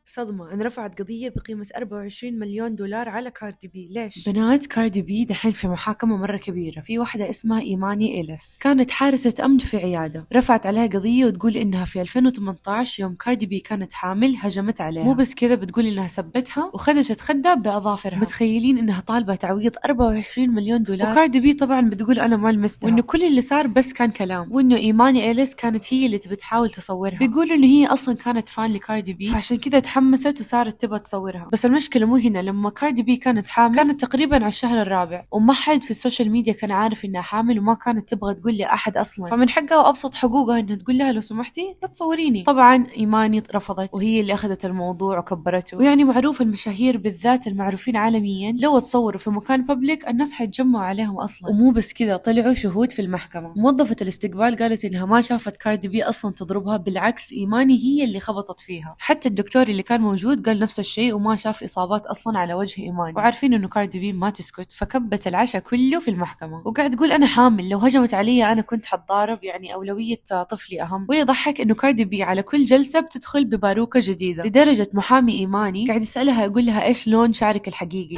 صدمة، انرفعت قضية بقيمة 24 مليون دولار على كاردي بي. ليش؟ بنات كاردي بي دحين في محاكمة مرة كبيرة. في واحدة اسمها إيماني إليس، كانت حارسة أمن في عيادة، رفعت عليها قضية وتقول إنها في 2018 يوم كاردي بي كانت حامل هجمت عليها. مو بس كذا، بتقول إنها سبتها وخدشت خدها بأظافرها. متخيلين إنها طالبة تعويض 24 مليون دولار؟ وكاردي بي طبعا بتقول أنا ما لمستها، وإنه كل اللي صار بس كان كلام، وإنه إيماني إليس كانت هي اللي تبي تحاول تصورها. بيقول إنه هي أصلا كانت فان لكاردي بي، فعشان كذا تحمست وصارت تبى تصورها. بس المشكلة مو هنا، لما كاردي بي كانت حامل كانت تقريبا على الشهر الرابع، وما حد في السوشيال ميديا كان عارف انها حامل، وما كانت تبغى تقول لأحد اصلا، فمن حقها وابسط حقوقها انها تقول لها لو سمحتي لا تصوريني. طبعا ايماني رفضت، وهي اللي اخذت الموضوع وكبرته. ويعني معروف المشاهير بالذات المعروفين عالميا لو تصوروا في مكان بابليك الناس حيتجمعوا عليهم اصلا. ومو بس كذا، طلعوا شهود في المحكمة. موظفة الاستقبال قالت انها ما شافت كاردي بي اصلا تضربها، بالعكس ايماني هي اللي خبطت فيها. حتى الدكتور اللي كان موجود قال نفس الشيء وما شاف اصابات اصلا على وجه ايماني. وعارفين انه كاردي بي ما تسكت، فكبت العشاء كله في المحكمة وقاعد تقول انا حامل، لو هجمت علي انا كنت حتضارب، يعني اولوية طفلي اهم. ويضحك انه كاردي بي على كل جلسة بتدخل بباروكة جديدة، لدرجة محامي ايماني قاعد يسألها يقول لها ايش لون شعرك الحقيقي.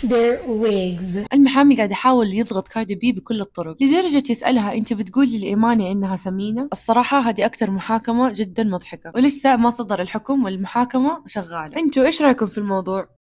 their wigs. المحامي قاعد يحاول يضغط كاردي بي بكل الطرق، لدرجة يسألها انت بتقولي لإيماني انها سمينة؟ الصراحة هذه اكتر محاكمة جدا مضحكة، ولسه ما صدر الحكم والمحاكمة شغالة. انتوا ايش رايكم في الموضوع؟